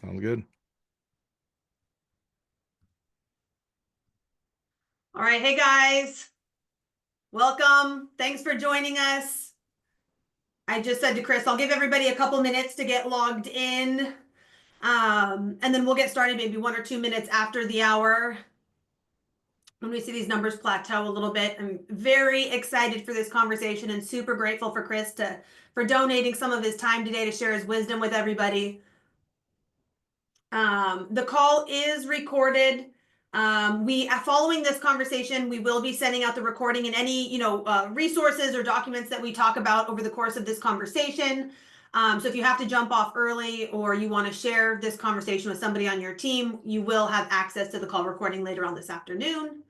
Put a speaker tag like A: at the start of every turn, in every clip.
A: Sounds good.
B: All right, hey guys, welcome. Thanks for joining us. I just said to Chris, I'll give everybody a couple minutes to get logged in, and then we'll get started maybe 1 or 2 minutes after the hour. When we see these numbers plateau a little bit, I'm very excited for this conversation and super grateful for Chris for donating some of his time today to share his wisdom with everybody. The call is recorded. Following this conversation, we will be sending out the recording and any, resources or documents that we talk about over the course of this conversation. So if you have to jump off early or you want to share this conversation with somebody on your team, you will have access to the call recording later on this afternoon.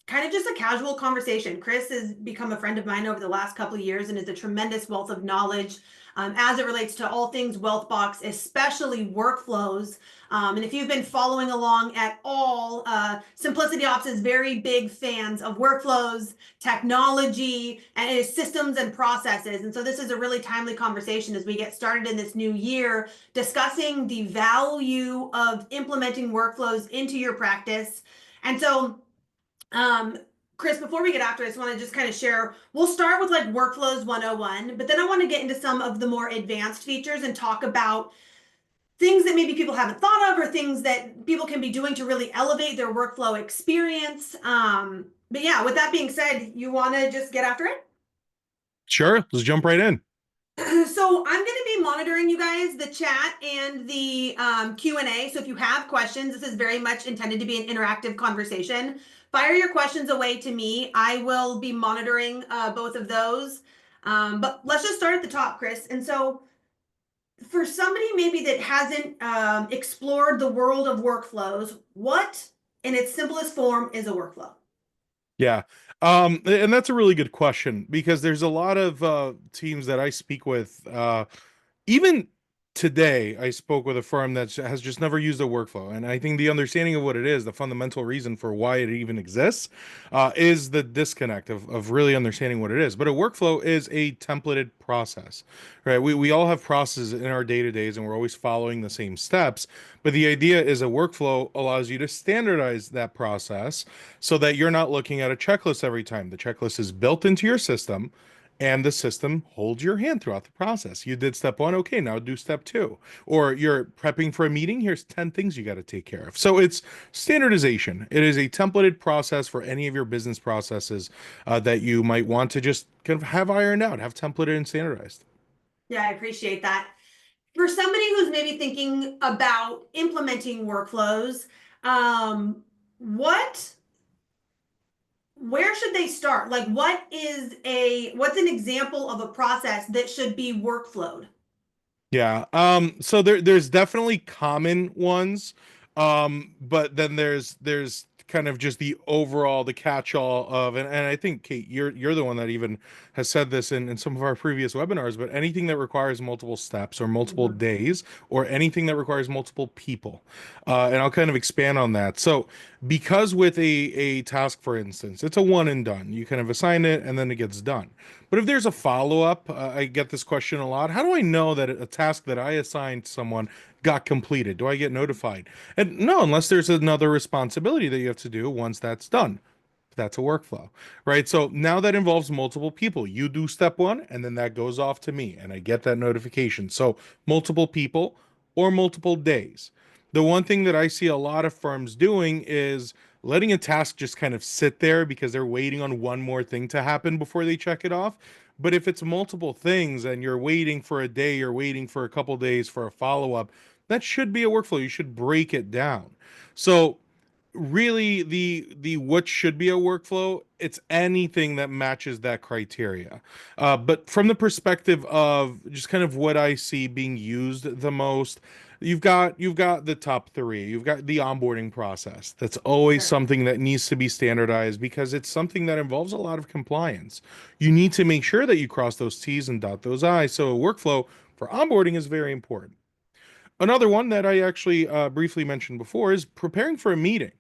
B: Kind of just a casual conversation. Chris has become a friend of mine over the last couple of years and is a tremendous wealth of knowledge as it relates to all things Wealthbox, especially workflows. And if you've been following along at all, Simplicity Ops is very big fans of workflows, technology, and systems and processes. And so this is a really timely conversation as we get started in this new year, discussing the value of implementing workflows into your practice. And so Chris, before we get after it, I just want to just kind of share, we'll start with like workflows 101, but then I want to get into some of the more advanced features and talk about things that maybe people haven't thought of or things that people can be doing to really elevate their workflow experience. But yeah, with that being said, you want to just get after it?
A: Sure, let's jump right in.
B: So I'm going to be monitoring you guys, the chat and the Q&A. So if you have questions, this is very much intended to be an interactive conversation. Fire your questions away to me. I will be monitoring both of those. But let's just start at the top, Chris. And so for somebody maybe that hasn't explored the world of workflows, what in its simplest form is a workflow?
A: Yeah. And that's a really good question because there's a lot of teams that I speak with. Even today, I spoke with a firm that has just never used a workflow. And I think the understanding of what it is, the fundamental reason for why it even exists, is the disconnect of really understanding what it is. But a workflow is a templated process, right? We all have processes in our day-to-days and we're always following the same steps. But the idea is a workflow allows you to standardize that process so that you're not looking at a checklist every time. The checklist is built into your system and the system holds your hand throughout the process. You did step one, okay, now do step two. Or you're prepping for a meeting, here's 10 things you got to take care of. So it's standardization. It is a templated process for any of your business processes that you might want to just kind of have ironed out, have templated and standardized.
B: Yeah, I appreciate that. For somebody who's maybe thinking about implementing workflows, what where should they start? Like what's an example of a process that should be workflowed?
A: Yeah. So there's definitely common ones. But then there's kind of just the overall, the catch-all of, and I think Kate, you're the one that even has said this in some of our previous webinars, but anything that requires multiple steps or multiple
B: Mhm.
A: days or anything that requires multiple people. And I'll kind of expand on that. So because with a task, for instance, it's a one and done. You kind of assign it and then it gets done. But if there's a follow-up, I get this question a lot. How do I know that a task that I assigned someone got completed? Do I get notified? And no, unless there's another responsibility that you have to do once that's done. That's a workflow, right? So now that involves multiple people. You do step one, and then that goes off to me, and I get that notification. So multiple people or multiple days. The one thing that I see a lot of firms doing is letting a task just kind of sit there because they're waiting on one more thing to happen before they check it off. But if it's multiple things and you're waiting for a day, you're waiting for a couple days for a follow-up, that should be a workflow. You should break it down. So really the what should be a workflow, it's anything that matches that criteria, but from the perspective of just kind of what I see being used the most, you've got the top three. You've got the onboarding process. That's always
B: Sure.
A: something that needs to be standardized because it's something that involves a lot of compliance. You need to make sure that you cross those t's and dot those i's, so a workflow for onboarding is very important. Another one that I actually briefly mentioned before is preparing for a meeting,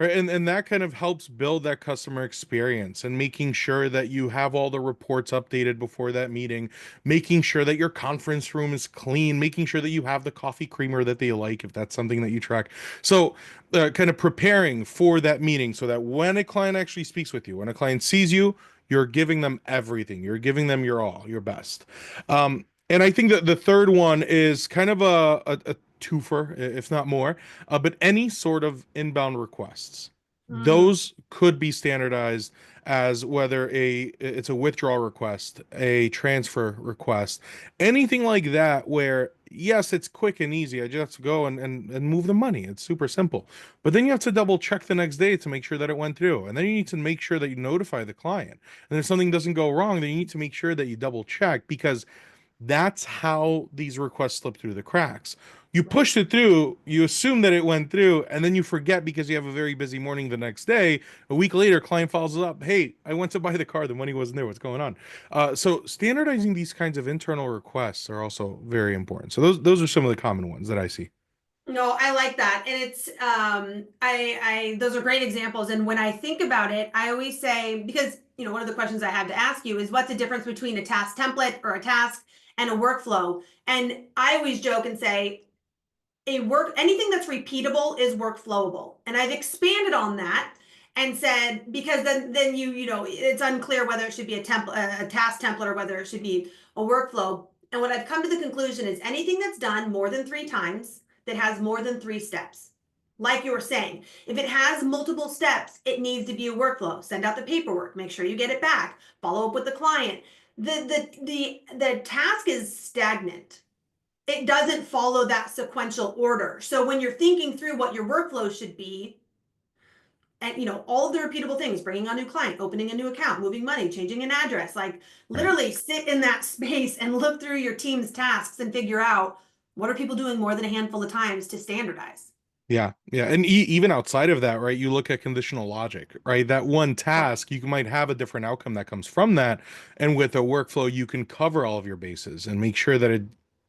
A: Right, and that kind of helps build that customer experience and making sure that you have all the reports updated before that meeting, making sure that your conference room is clean, making sure that you have the coffee creamer that they like if that's something that you track. So, kind of preparing for that meeting so that when a client actually speaks with you, when a client sees you, you're giving them everything. You're giving them your all, your best. And I think that the third one is kind of a twofer, if not more, but any sort of inbound requests,
B: Mm,
A: those could be standardized as whether it's a withdrawal request, a transfer request, anything like that, where yes, it's quick and easy. I just have to go and move the money. It's super simple. But then you have to double check the next day to make sure that it went through. And then you need to make sure that you notify the client. And if something doesn't go wrong, then you need to make sure that you double check, because that's how these requests slip through the cracks. You
B: right.
A: pushed it through, you assume that it went through, and then you forget because you have a very busy morning the next day. A week later, client follows up, hey, I went to buy the car, the money wasn't there, what's going on? So standardizing these kinds of internal requests are also very important. So those are some of the common ones that I see.
B: No, I like that. And it's I those are great examples. And when I think about it, I always say, because one of the questions I have to ask you is, what's the difference between a task template or a task and a workflow? And I always joke and say anything that's repeatable is workflowable. And I've expanded on that and said, because then it's unclear whether it should be a task template or whether it should be a workflow. And what I've come to the conclusion is anything that's done more than 3 times, that has more than 3 steps. Like you were saying, if it has multiple steps, it needs to be a workflow. Send out the paperwork, make sure you get it back, follow up with the client. The task is stagnant. It doesn't follow that sequential order. So when you're thinking through what your workflow should be, and all of the repeatable things, bringing on a new client, opening a new account, moving money, changing an address, like
A: Right.
B: literally sit in that space and look through your team's tasks and figure out what are people doing more than a handful of times to standardize.
A: Yeah, yeah, and even outside of that, right? You look at conditional logic, right? That one
B: Right.
A: task, you might have a different outcome that comes from that, and with a workflow, you can cover all of your bases and make sure that it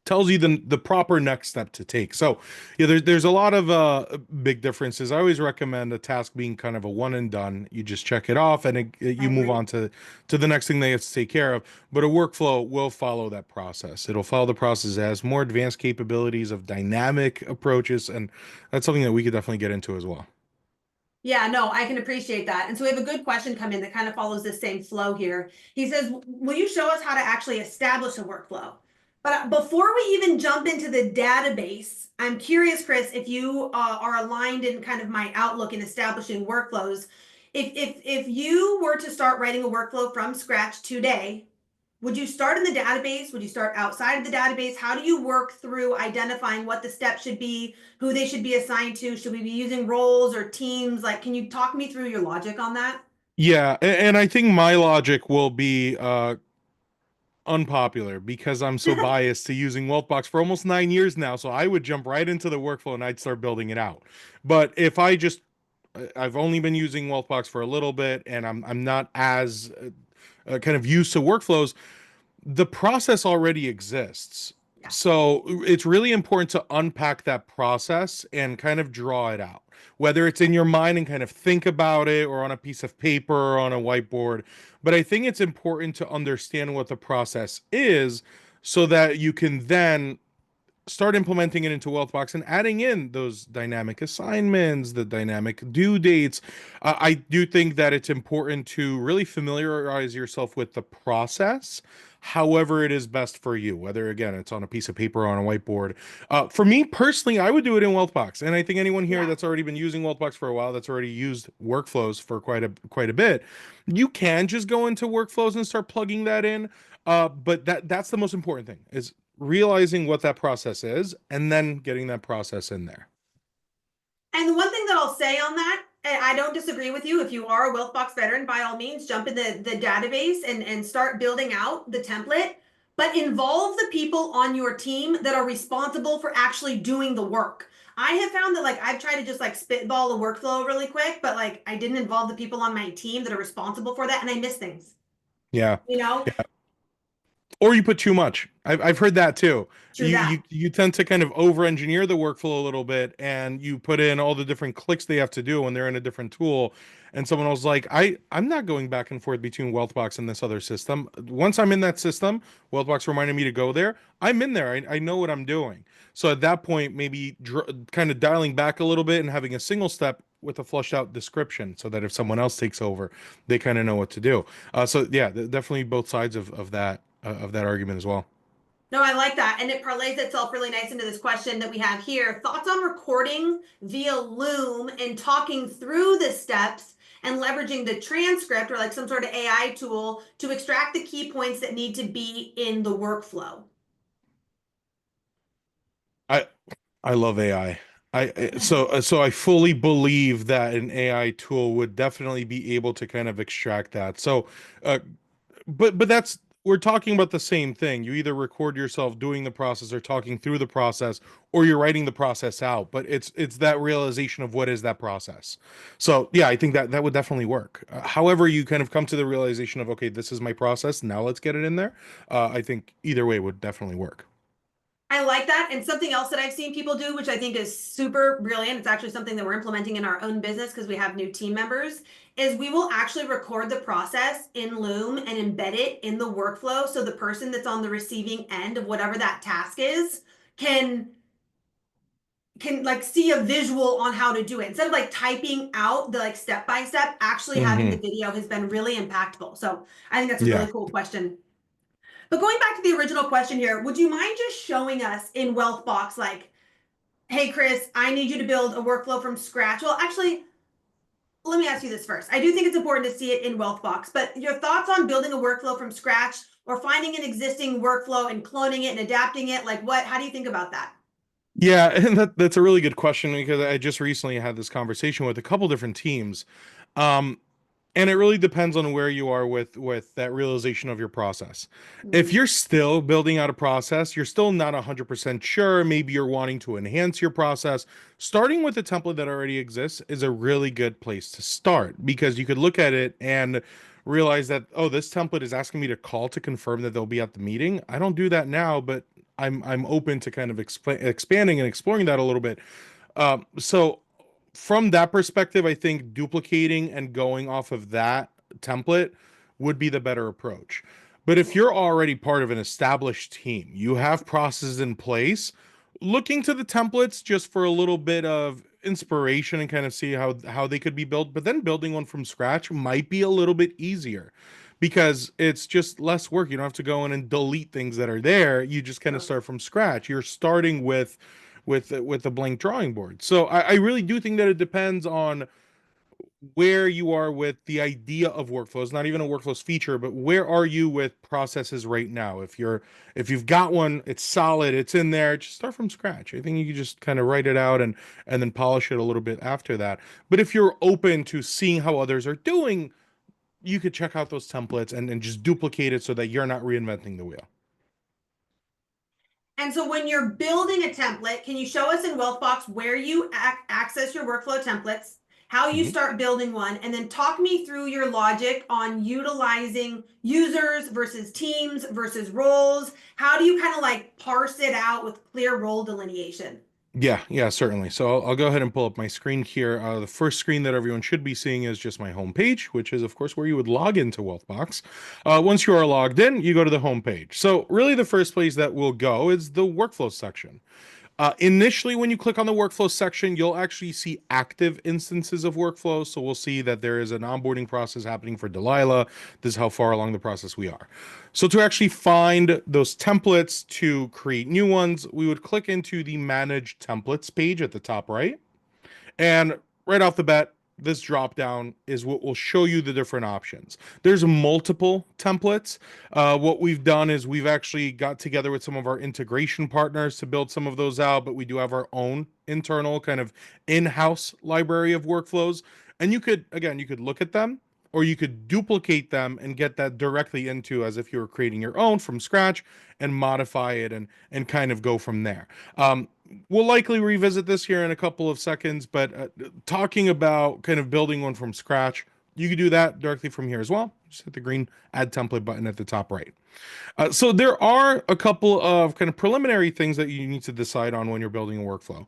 A: tells you the proper next step to take. So, yeah, there's a lot of big differences. I always recommend a task being kind of a one and done. You just check it off, and
B: I
A: you move
B: agree.
A: on to the next thing they have to take care of. But a workflow will follow that process. It'll follow the process. It has more advanced capabilities of dynamic approaches, and that's something that we could definitely get into as well.
B: Yeah, no, I can appreciate that. And so we have a good question come in that kind of follows this same flow here. He says, will you show us how to actually establish a workflow? But before we even jump into the database, I'm curious, Chris, if you are aligned in kind of my outlook in establishing workflows. If you were to start writing a workflow from scratch today, would you start in the database? Would you start outside of the database? How do you work through identifying what the steps should be, who they should be assigned to? Should we be using roles or teams? Like, can you talk me through your logic on that?
A: Yeah, and I think my logic will be unpopular because I'm so biased to using Wealthbox for almost 9 years now. So I would jump right into the workflow and I'd start building it out. But if I've only been using Wealthbox for a little bit, and I'm not as kind of used to workflows, the process already exists.
B: Yeah.
A: So it's really important to unpack that process and kind of draw it out, whether it's in your mind and kind of think about it, or on a piece of paper or on a whiteboard. But I think it's important to understand what the process is so that you can then start implementing it into Wealthbox and adding in those dynamic assignments, the dynamic due dates. I do think that it's important to really familiarize yourself with the process, however it is best for you, whether again it's on a piece of paper or on a whiteboard. For me personally, I would do it in Wealthbox, and I think anyone here
B: Yeah.
A: that's already been using Wealthbox for a while, that's already used workflows for quite a bit, you can just go into workflows and start plugging that in. But that's the most important thing, is realizing what that process is and then getting that process in there.
B: And the one thing that I'll say on that, and I don't disagree with you. If you are a Wealthbox veteran, by all means, jump in the database and start building out the template, but involve the people on your team that are responsible for actually doing the work. I have found that like I've tried to just like spitball a workflow really quick, but like I didn't involve the people on my team that are responsible for that, and I miss things.
A: Yeah.
B: You know?
A: Or you put too much. I've heard that too.
B: True
A: You
B: that.
A: you tend to kind of over engineer the workflow a little bit, and you put in all the different clicks they have to do when they're in a different tool. And someone was like, I'm not going back and forth between Wealthbox and this other system. Once I'm in that system, Wealthbox reminded me to go there. I'm in there. I know what I'm doing. So at that point, maybe kind of dialing back a little bit and having a single step with a flushed out description, so that if someone else takes over, they kind of know what to do. So yeah, definitely both sides of that argument as well.
B: No, I like that. And it parlays itself really nice into this question that we have here. Thoughts on recording via Loom and talking through the steps and leveraging the transcript or like some sort of AI tool to extract the key points that need to be in the workflow.
A: I I love AI. So I fully believe that an AI tool would definitely be able to kind of extract that. So uh, but that's we're talking about the same thing. You either record yourself doing the process or talking through the process, or you're writing the process out. But it's that realization of what is that process. So yeah, I think that that would definitely work. However, you kind of come to the realization of, okay, this is my process. Now let's get it in there. I think either way would definitely work.
B: I like that. And something else that I've seen people do, which I think is super brilliant, it's actually something that we're implementing in our own business because we have new team members, is we will actually record the process in Loom and embed it in the workflow. So the person that's on the receiving end of whatever that task is can like see a visual on how to do it instead of like typing out the like step by step. Actually having the
A: Hmm.
B: video has been really impactful. So I think that's a really
A: Yeah.
B: cool question. But going back to the original question here, would you mind just showing us in Wealthbox, like, hey, Chris, I need you to build a workflow from scratch? Well, actually, let me ask you this first. I do think it's important to see it in Wealthbox, but your thoughts on building a workflow from scratch or finding an existing workflow and cloning it and adapting it, like what, how do you think about that?
A: Yeah, and that's a really good question because I just recently had this conversation with a couple different teams. Um, and it really depends on where you are with that realization of your process. If
B: Mhm.
A: you're still building out a process, you're still not 100% sure, maybe you're wanting to enhance your process, starting with a template that already exists is a really good place to start because you could look at it and realize that, oh, this template is asking me to call to confirm that they'll be at the meeting. I don't do that now, but I'm open to kind of expanding and exploring that a little bit. So from that perspective, I think duplicating and going off of that template would be the better approach. But if you're already part of an established team, you have processes in place, looking to the templates just for a little bit of inspiration and kind of see how they could be built, but then building one from scratch might be a little bit easier because it's just less work. You don't have to go in and delete things that are there. You just kind of start from scratch. You're starting with a blank drawing board. So I really do think that it depends on where you are with the idea of workflows, not even a workflows feature, but where are you with processes right now? If you've got one, it's solid, it's in there, just start from scratch. I think you can just kind of write it out and then polish it a little bit after that. But if you're open to seeing how others are doing, you could check out those templates and just duplicate it so that you're not reinventing the wheel.
B: And so when you're building a template, can you show us in Wealthbox where you access your workflow templates, how you
A: Mhm.
B: start building one, and then talk me through your logic on utilizing users versus teams versus roles? How do you kind of like parse it out with clear role delineation?
A: Yeah, certainly. So I'll go ahead and pull up my screen here. The first screen that everyone should be seeing is just my home page, which is, of course, where you would log into Wealthbox. Once you are logged in, you go to the home page. So really the first place that will go is the workflow section. Initially, when you click on the workflow section, you'll actually see active instances of workflows. So we'll see that there is an onboarding process happening for Delilah. This is how far along the process we are. So to actually find those templates to create new ones, we would click into the Manage Templates page at the top right. And right off the bat, this drop down is what will show you the different options. There's multiple templates. What we've done is we've actually got together with some of our integration partners to build some of those out, but we do have our own internal kind of in-house library of workflows. And you could, again, you could look at them or you could duplicate them and get that directly into as if you were creating your own from scratch and modify it and kind of go from there. We'll likely revisit this here in a couple of seconds, but talking about kind of building one from scratch, you can do that directly from here as well. Just hit the green add template button at the top right. So there are a couple of kind of preliminary things that you need to decide on when you're building a workflow.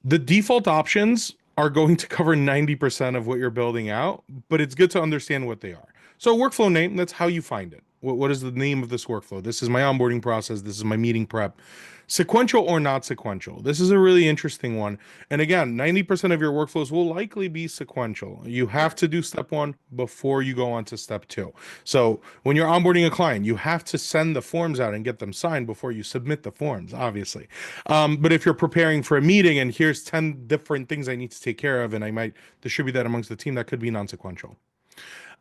A: The default options are going to cover 90% of what you're building out, but it's good to understand what they are. So workflow name, that's how you find it. What is the name of this workflow? This is my onboarding process. This is my meeting prep. Sequential or not sequential. This is a really interesting one. And again, 90% of your workflows will likely be sequential. You have to do step one before you go on to step two. So when you're onboarding a client, you have to send the forms out and get them signed before you submit the forms, obviously. But if you're preparing for a meeting and here's 10 different things I need to take care of, and I might distribute that amongst the team, that could be non-sequential.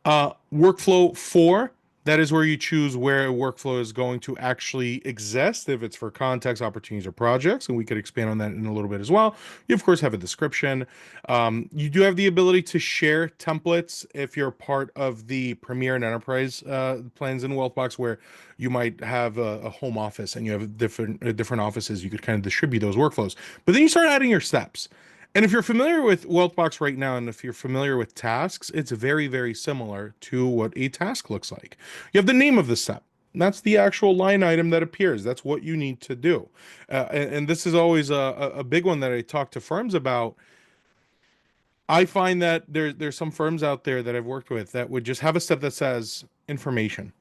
A: Workflow 4, that is where you choose where a workflow is going to actually exist, if it's for context, opportunities, or projects, and we could expand on that in a little bit as well. You, of course, have a description. You do have the ability to share templates if you're part of the Premier and Enterprise plans in Wealthbox, where you might have a home office and you have different offices. You could kind of distribute those workflows. But then you start adding your steps. And if you're familiar with Wealthbox right now, and if you're familiar with tasks, it's very, very similar to what a task looks like. You have the name of the step. That's the actual line item that appears. That's what you need to do. And this is always a big one that I talk to firms about. I find that there's some firms out there that I've worked with that would just have a step that says information.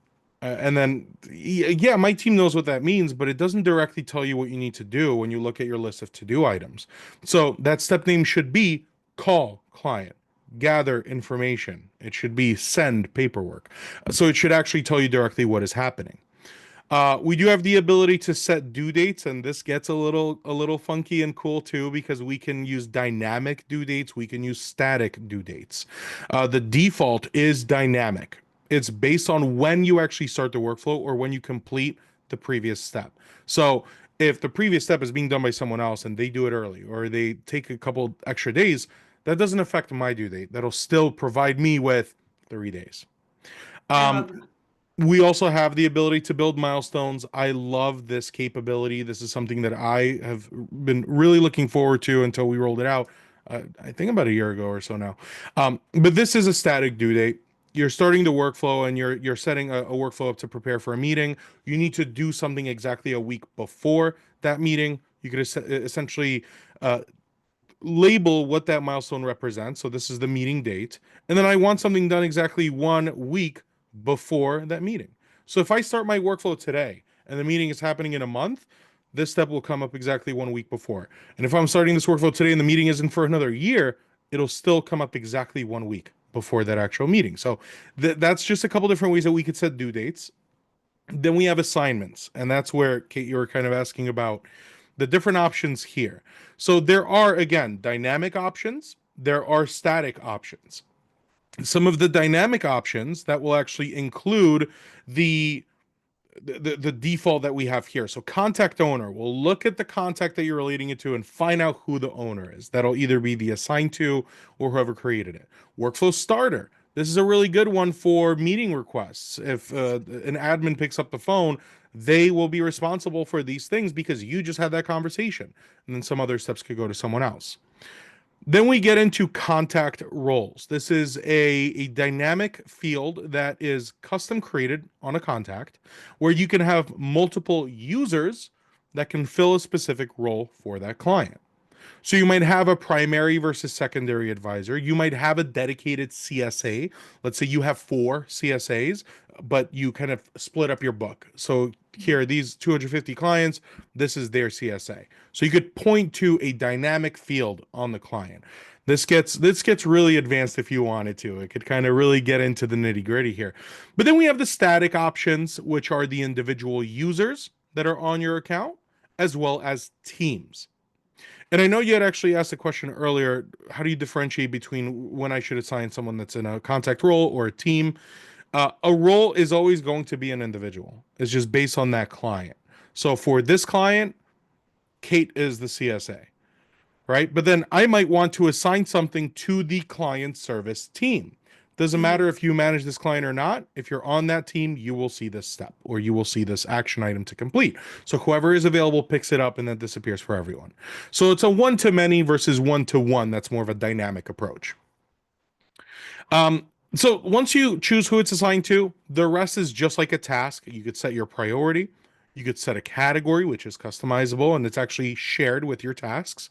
A: And then, yeah, my team knows what that means, but it doesn't directly tell you what you need to do when you look at your list of to-do items. So that step name should be call client, gather information. It should be send paperwork. So it should actually tell you directly what is happening. We do have the ability to set due dates, and this gets a little funky and cool too, because we can use dynamic due dates. We can use static due dates. The default is dynamic. It's based on when you actually start the workflow or when you complete the previous step. So if the previous step is being done by someone else and they do it early, or they take a couple extra days, that doesn't affect my due date. That'll still provide me with 3 days. We also have the ability to build milestones. I love this capability. This is something that I have been really looking forward to until we rolled it out. I think about a year ago or so now. But this is a static due date. You're starting the workflow and you're setting a workflow up to prepare for a meeting. You need to do something exactly a week before that meeting. You could essentially label what that milestone represents. So this is the meeting date. And then I want something done exactly 1 week before that meeting. So if I start my workflow today and the meeting is happening in a month, this step will come up exactly 1 week before. And if I'm starting this workflow today and the meeting isn't for another year, it'll still come up exactly 1 week before that actual meeting. So that's just a couple different ways that we could set due dates. Then we have assignments, and that's where, Kate, you were kind of asking about the different options here. So there are, again, dynamic options. There are static options. Some of the dynamic options that will actually include the default that we have here. So contact owner, we'll look at the contact that you're relating it to and find out who the owner is. That'll either be the assigned to or whoever created it. Workflow starter. This is a really good one for meeting requests. If an admin picks up the phone, they will be responsible for these things because you just had that conversation. And then some other steps could go to someone else. Then we get into contact roles. This is a dynamic field that is custom created on a contact where you can have multiple users that can fill a specific role for that client. So you might have a primary versus secondary advisor. You might have a dedicated CSA. Let's say you have 4 CSAs, but you kind of split up your book. So here, these 250 clients, this is their CSA. So you could point to a dynamic field on the client. This gets really advanced if you wanted to. It could kind of really get into the nitty-gritty here. But then we have the static options, which are the individual users that are on your account, as well as teams. And I know you had actually asked a question earlier, how do you differentiate between when I should assign someone that's in a contact role or a team? A role is always going to be an individual. It's just based on that client. So for this client, Kate is the CSA, right? But then I might want to assign something to the client service team. Doesn't matter if you manage this client or not. If you're on that team, you will see this step or you will see this action item to complete. So whoever is available picks it up and then disappears for everyone. So it's a one-to-many versus one-to-one. That's more of a dynamic approach. So once you choose who it's assigned to, the rest is just like a task. You could set your priority. You could set a category, which is customizable and it's actually shared with your tasks.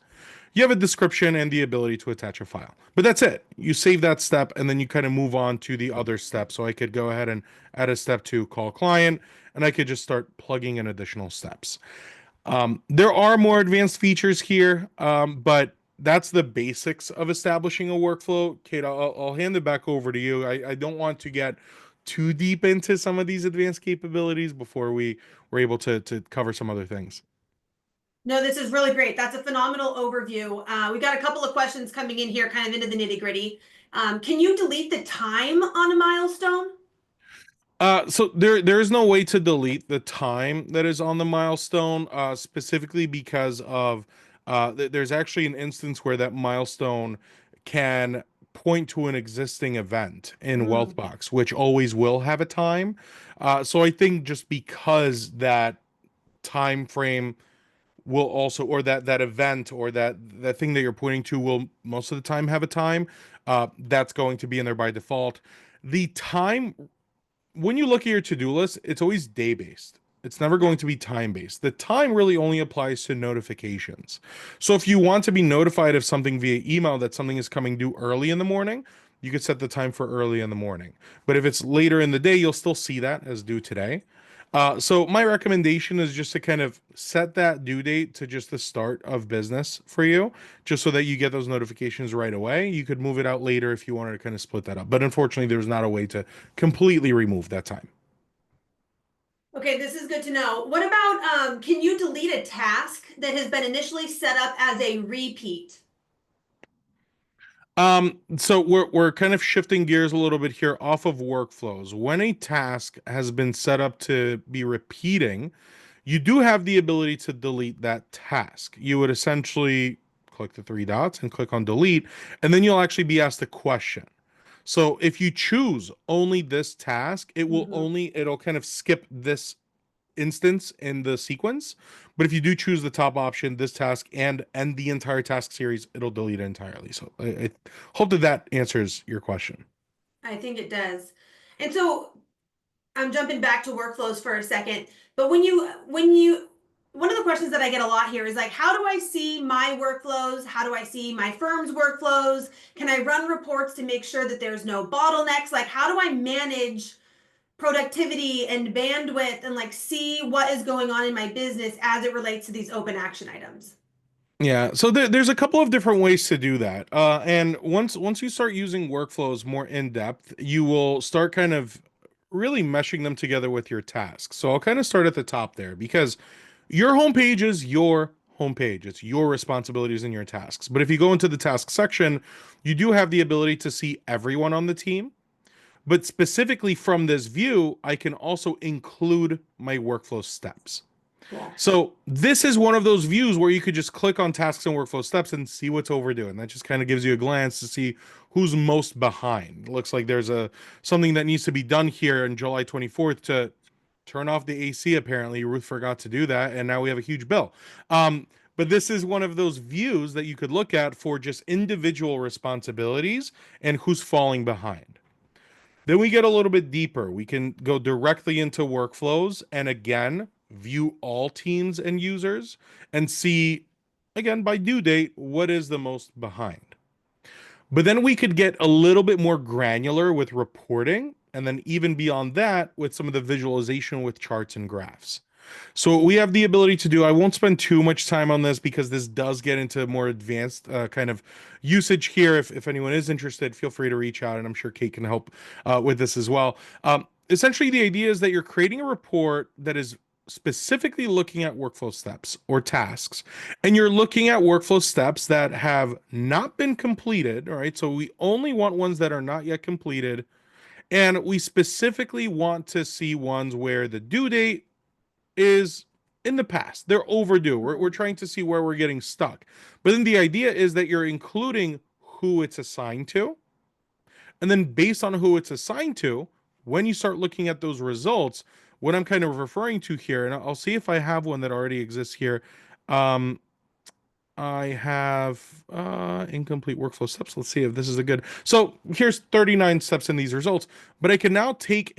A: You have a description and the ability to attach a file. But that's it. You save that step and then you kind of move on to the other step. So I could go ahead and add a step to call client and I could just start plugging in additional steps. There are more advanced features here, but that's the basics of establishing a workflow. Kate, I'll hand it back over to you. I don't want to get too deep into some of these advanced capabilities before we were able to cover some other things.
B: No, this is really great. That's a phenomenal overview. We got a couple of questions coming in here, kind of into the nitty gritty. Can you delete the time on a milestone?
A: So there is no way to delete the time that is on the milestone, specifically because of there's actually an instance where that milestone can point to an existing event in
B: Mm.
A: Wealthbox, which always will have a time. So I think just because that time frame will also, or that event or that thing that you're pointing to will most of the time have a time, that's going to be in there by default. The time when you look at your to-do list, it's always day-based. It's never
B: Yeah.
A: going to be time-based. The time really only applies to notifications. So if you want to be notified of something via email that something is coming due early in the morning, you could set the time for early in the morning. But if it's later in the day, you'll still see that as due today. So my recommendation is just to kind of set that due date to just the start of business for you, just so that you get those notifications right away. You could move it out later if you wanted to kind of split that up. But unfortunately, there's not a way to completely remove that time.
B: Okay, this is good to know. What about, can you delete a task that has been initially set up as a repeat?
A: So we're kind of shifting gears a little bit here off of workflows. When a task has been set up to be repeating, you do have the ability to delete that task. You would essentially click the three dots and click on delete, and then you'll actually be asked a question. So if you choose only this task,
B: Mhm.
A: it'll kind of skip this instance in the sequence. But if you do choose the top option, this task and the entire task series, it'll delete it entirely. So I hope that that answers your question.
B: I think it does. And so I'm jumping back to workflows for a second, but when you one of the questions that I get a lot here is like, how do I see my workflows? How do I see my firm's workflows? Can I run reports to make sure that there's no bottlenecks? Like, how do I manage productivity and bandwidth and like see what is going on in my business as it relates to these open action items?
A: Yeah, so there's a couple of different ways to do that. And once you start using workflows more in depth, you will start kind of really meshing them together with your tasks. So I'll kind of start at the top there because your homepage is your homepage. It's your responsibilities and your tasks. But if you go into the task section, you do have the ability to see everyone on the team. But specifically from this view, I can also include my workflow steps.
B: Cool.
A: So this is one of those views where you could just click on tasks and workflow steps and see what's overdue. And that just kind of gives you a glance to see who's most behind. It looks like there's a something that needs to be done here on July 24th to turn off the AC. Apparently, Ruth forgot to do that, and now we have a huge bill. But this is one of those views that you could look at for just individual responsibilities and who's falling behind. Then we get a little bit deeper. We can go directly into workflows and again, view all teams and users and see, again, by due date, what is the most behind. But then we could get a little bit more granular with reporting. And then even beyond that, with some of the visualization with charts and graphs. So what we have the ability to do, I won't spend too much time on this because this does get into more advanced kind of usage here. If anyone is interested, feel free to reach out, and I'm sure Kate can help with this as well. Essentially, the idea is that you're creating a report that is specifically looking at workflow steps or tasks, and you're looking at workflow steps that have not been completed. All right, so we only want ones that are not yet completed, and we specifically want to see ones where the due date is in the past. They're overdue. We're trying to see where we're getting stuck. But then the idea is that you're including who it's assigned to. And then based on who it's assigned to, when you start looking at those results, what I'm kind of referring to here, and I'll see if I have one that already exists here. Um, I have incomplete workflow steps. Let's see if this is a good. So here's 39 steps in these results, but I can now take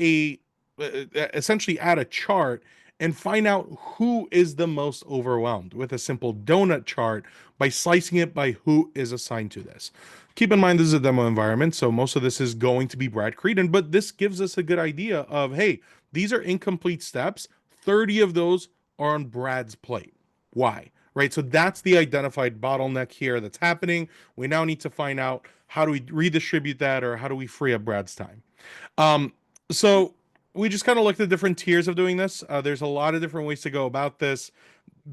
A: essentially add a chart and find out who is the most overwhelmed with a simple donut chart by slicing it by who is assigned to this. Keep in mind, this is a demo environment, so most of this is going to be Brad Creedon, but this gives us a good idea of, hey, these are incomplete steps. 30 of those are on Brad's plate. Why? Right? So that's the identified bottleneck here that's happening. We now need to find out how do we redistribute that, or how do we free up Brad's time. Um, so we just kind of looked at different tiers of doing this. There's a lot of different ways to go about this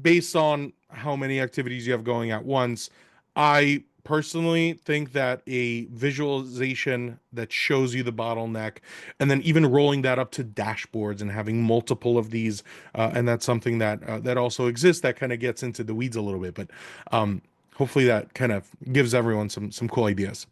A: based on how many activities you have going at once. I personally think that a visualization that shows you the bottleneck and then even rolling that up to dashboards and having multiple of these, and that's something that that also exists, that kind of gets into the weeds a little bit, but hopefully that kind of gives everyone some cool ideas.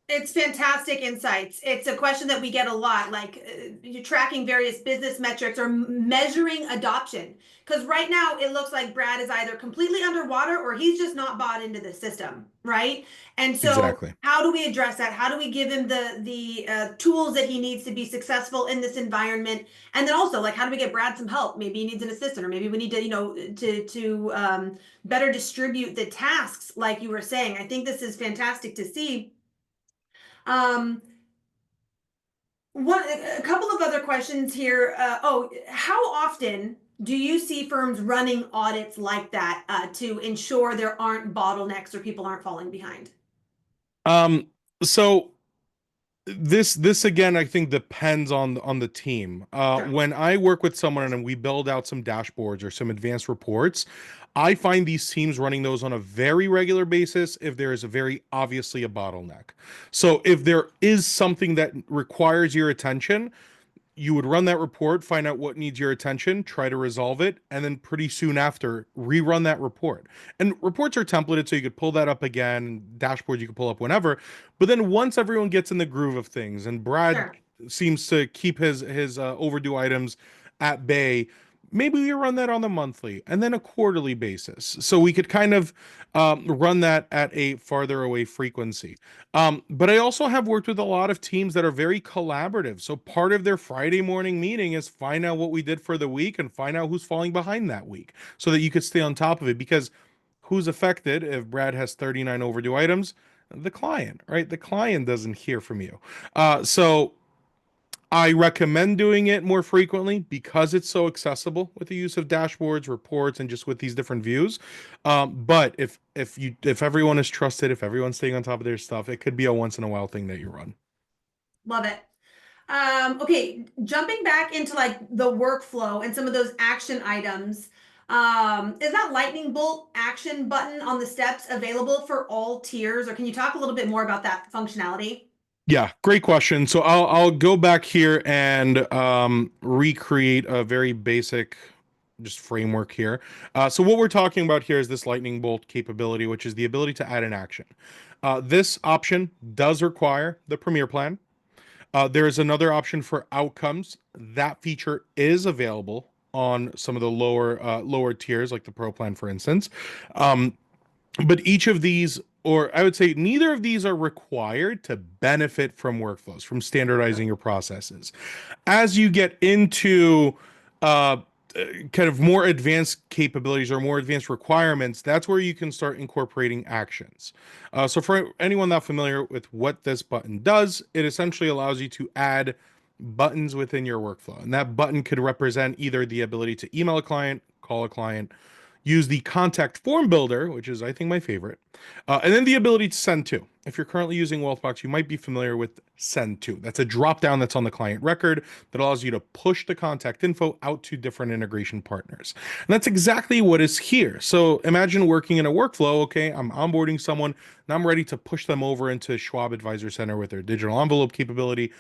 B: It's fantastic insights. It's a question that we get a lot, like you're tracking various business metrics or measuring adoption. Because right now it looks like Brad is either completely underwater or he's just not bought into the system, right? And so,
A: Exactly.
B: how do we address that? How do we give him the tools that he needs to be successful in this environment? And then also, like, how do we get Brad some help? Maybe he needs an assistant, or maybe we need to, better distribute the tasks, like you were saying. I think this is fantastic to see. Um, a couple of other questions here. How often do you see firms running audits like that to ensure there aren't bottlenecks or people aren't falling behind?
A: Um, so this again, I think depends on the team.
B: Sure.
A: When I work with someone and we build out some dashboards or some advanced reports, I find these teams running those on a very regular basis if there is a very obviously a bottleneck. So if there is something that requires your attention, you would run that report, find out what needs your attention, try to resolve it, and then pretty soon after, rerun that report. And reports are templated, so you could pull that up again. Dashboard you can pull up whenever. But then once everyone gets in the groove of things, and Brad
B: Sure.
A: seems to keep his overdue items at bay, maybe we run that on the monthly and then a quarterly basis, so we could kind of run that at a farther away frequency. But I also have worked with a lot of teams that are very collaborative. So part of their Friday morning meeting is find out what we did for the week and find out who's falling behind that week so that you could stay on top of it. Because who's affected if Brad has 39 overdue items? The client, right? The client doesn't hear from you. So I recommend doing it more frequently because it's so accessible with the use of dashboards, reports, and just with these different views. But if everyone is trusted, if everyone's staying on top of their stuff, it could be a once in a while thing that you run.
B: Love it. Okay, jumping back into like the workflow and some of those action items. Is that lightning bolt action button on the steps available for all tiers, or can you talk a little bit more about that functionality?
A: Yeah, great question. So I'll go back here and recreate a very basic just framework here. So what we're talking about here is this lightning bolt capability, which is the ability to add an action. This option does require the Premier plan. There is another option for outcomes. That feature is available on some of the lower tiers, like the Pro plan, for instance. Um, but each of these, or I would say neither of these, are required to benefit from workflows, from standardizing your processes. As you get into uh, kind of more advanced capabilities or more advanced requirements, that's where you can start incorporating actions. So for anyone not familiar with what this button does, it essentially allows you to add buttons within your workflow. And that button could represent either the ability to email a client, call a client, use the contact form builder, which is, I think, my favorite, and then the ability to send to. If you're currently using Wealthbox, you might be familiar with send to. That's a drop down that's on the client record that allows you to push the contact info out to different integration partners. And that's exactly what is here. So imagine working in a workflow. Okay, I'm onboarding someone and I'm ready to push them over into Schwab Advisor Center with their digital envelope capability.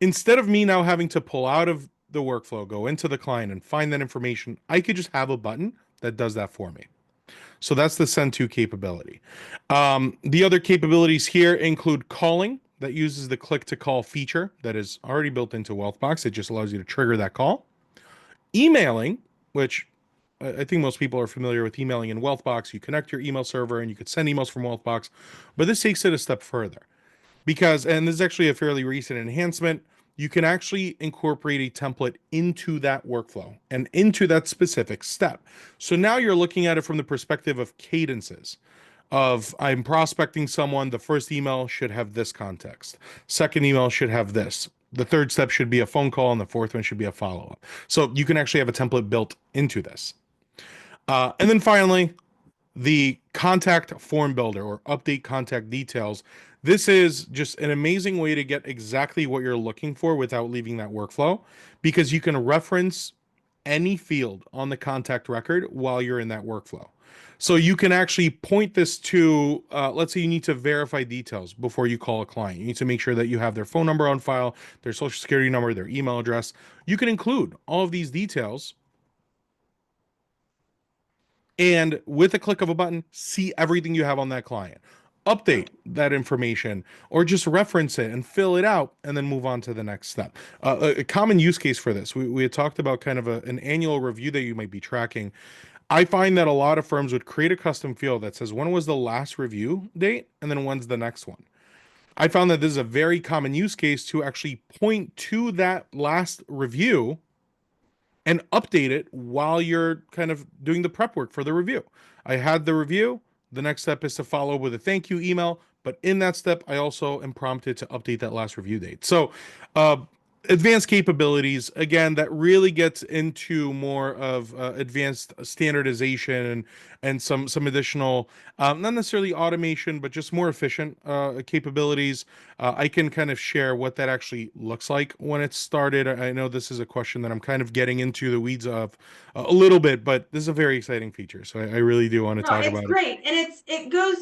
A: Instead of me now having to pull out of the workflow, go into the client and find that information, I could just have a button that does that for me. So that's the send to capability. The other capabilities here include calling, that uses the click to call feature that is already built into Wealthbox. It just allows you to trigger that call. Emailing, which I think most people are familiar with emailing in Wealthbox. You connect your email server and you could send emails from Wealthbox, but this takes it a step further because, and this is actually a fairly recent enhancement, you can actually incorporate a template into that workflow and into that specific step. So now you're looking at it from the perspective of cadences. Of I'm prospecting someone, the first email should have this context. Second email should have this. The third step should be a phone call, and the fourth one should be a follow up. So you can actually have a template built into this. And then finally, the contact form builder or update contact details. This is just an amazing way to get exactly what you're looking for without leaving that workflow because you can reference any field on the contact record while you're in that workflow. So you can actually point this to, let's say you need to verify details before you call a client. You need to make sure that you have their phone number on file, their social security number, their email address. You can include all of these details and with a click of a button, see everything you have on that client. Update that information or just reference it and fill it out and then move on to the next step. A common use case for this, we had talked about kind of an annual review that you might be tracking. I find that a lot of firms would create a custom field that says when was the last review date and then when's the next one. I found that this is a very common use case to actually point to that last review and update it while you're kind of doing the prep work for the review. I had the review. The next step is to follow up with a thank you email. But in that step, I also am prompted to update that last review date. So, advanced capabilities, again, that really gets into more of advanced standardization and some additional, not necessarily automation, but just more efficient capabilities. I can kind of share what that actually looks like when it's started. I know this is a question that I'm kind of getting into the weeds of a little bit, but this is a very exciting feature. So I really do want to
B: No,
A: talk
B: it's
A: about it.
B: great. And it goes,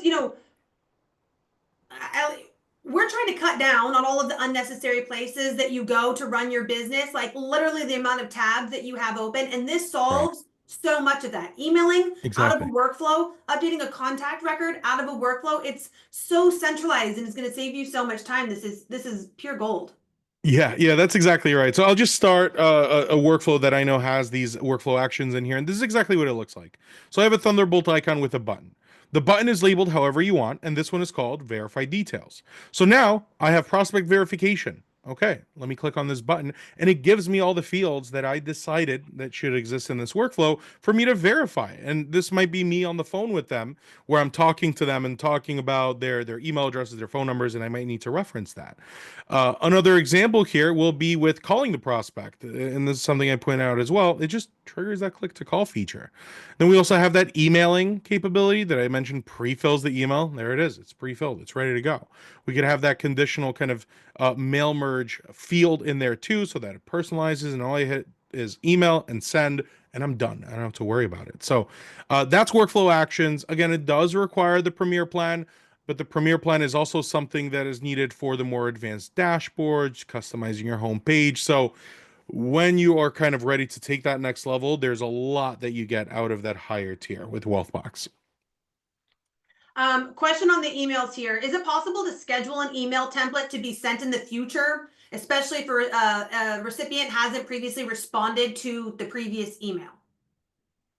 B: we're trying to cut down on all of the unnecessary places that you go to run your business, like literally the amount of tabs that you have open. And this
A: Right.
B: solves so much of that. Emailing out of a
A: Exactly.
B: workflow, updating a contact record out of a workflow. It's so centralized and it's going to save you so much time. This is pure gold.
A: Yeah, that's exactly right. So I'll just start a workflow that I know has these workflow actions in here, and this is exactly what it looks like. So I have a Thunderbolt icon with a button. The button is labeled however you want, and this one is called Verify Details. So now I have prospect verification. Okay, let me click on this button, and it gives me all the fields that I decided that should exist in this workflow for me to verify. And this might be me on the phone with them, where I'm talking to them and talking about their email addresses, their phone numbers, and I might need to reference that. Another example here will be with calling the prospect, and this is something I point out as well. It just triggers that click to call feature. Then we also have that emailing capability that I mentioned pre-fills the email. There it is. It's pre-filled. It's ready to go. We could have that conditional kind of mail merge field in there too, so that it personalizes, and all I hit is email and send, and I'm done. I don't have to worry about it. So that's workflow actions. Again, it does require the Premier plan, but the Premier plan is also something that is needed for the more advanced dashboards, customizing your home page. So when you are kind of ready to take that next level, there's a lot that you get out of that higher tier with Wealthbox.
B: Question on the emails here. Is it possible to schedule an email template to be sent in the future, especially if a recipient hasn't previously responded to the previous email?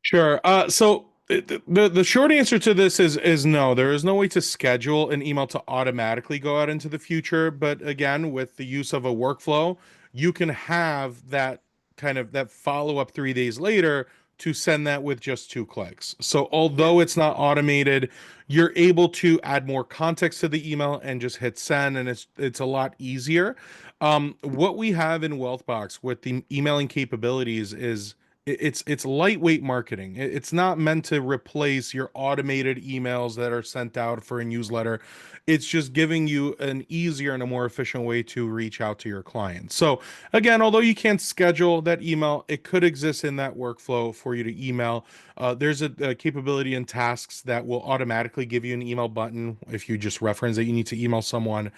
A: Sure. So the short answer to this is no. There is no way to schedule an email to automatically go out into the future. But again, with the use of a workflow, you can have that kind of that follow up 3 days later to send that with just 2 clicks. So
B: Yeah.
A: although it's not automated, you're able to add more context to the email and just hit send, and it's a lot easier. What we have in Wealthbox with the emailing capabilities is it's lightweight marketing. It's not meant to replace your automated emails that are sent out for a newsletter. It's just giving you an easier and a more efficient way to reach out to your clients. So again, although you can't schedule that email, it could exist in that workflow for you to email. There's a capability in tasks that will automatically give you an email button if you just reference that you need to email someone.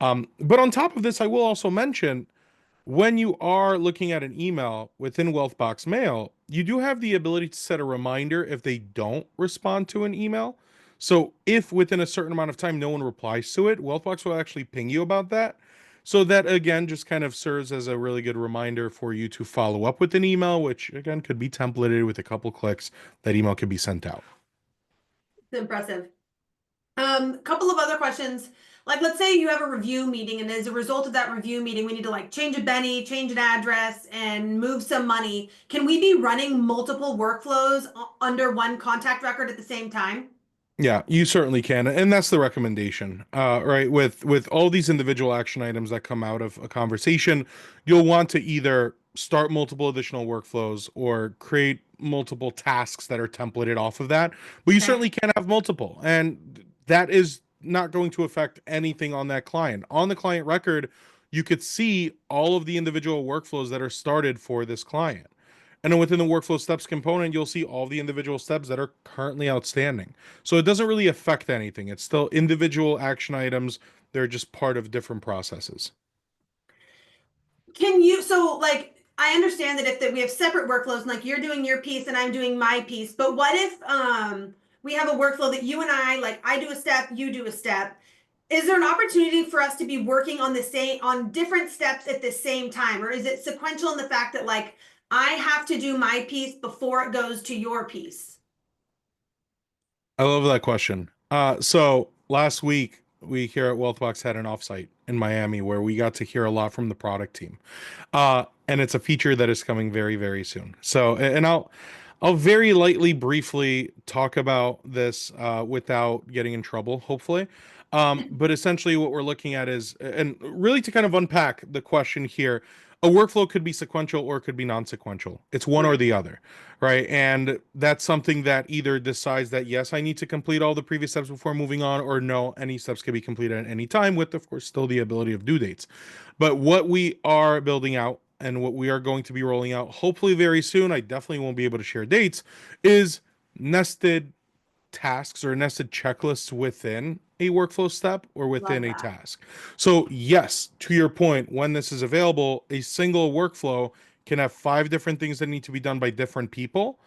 A: But on top of this, I will also mention when you are looking at an email within Wealthbox Mail, you do have the ability to set a reminder if they don't respond to an email. So if within a certain amount of time no one replies to it, Wealthbox will actually ping you about that. So that again just kind of serves as a really good reminder for you to follow up with an email, which again could be templated with a couple clicks. That email could be sent out.
B: It's impressive. Couple of other questions. Like, let's say you have a review meeting, and as a result of that review meeting, we need to like change a Benny, change an address, and move some money. Can we be running multiple workflows under one contact record at the same time?
A: Yeah, you certainly can, and that's the recommendation. Right, with all these individual action items that come out of a conversation, you'll want to either start multiple additional workflows or create multiple tasks that are templated off of that. But you
B: Okay.
A: certainly can have multiple, and that is not going to affect anything on that client. On the client record, you could see all of the individual workflows that are started for this client. And then within the workflow steps component, you'll see all the individual steps that are currently outstanding. So it doesn't really affect anything. It's still individual action items. They're just part of different processes.
B: Can you, so like, I understand that if that we have separate workflows, and like you're doing your piece and I'm doing my piece, but what if we have a workflow that you and I, like I do a step, you do a step. Is there an opportunity for us to be working on the same, on different steps at the same time? Or is it sequential in the fact that like I have to do my piece before it goes to your piece?
A: I love that question. So last week we here at Wealthbox had an offsite in Miami where we got to hear a lot from the product team. And it's a feature that is coming very, very soon. So, and I'll very lightly, briefly talk about this without getting in trouble, hopefully. But essentially, what we're looking at is, and really to kind of unpack the question here, a workflow could be sequential or it could be non-sequential. It's one or
B: Right.
A: the other, right? And that's something that either decides that yes, I need to complete all the previous steps before moving on, or no, any steps can be completed at any time, with of course still the ability of due dates. But what we are building out and what we are going to be rolling out, hopefully very soon, I definitely won't be able to share dates, is nested tasks or nested checklists within a workflow step or
B: Love
A: within a
B: that.
A: task. So, yes, to your point, when this is available, a single workflow can have five different things that need to be done by different people.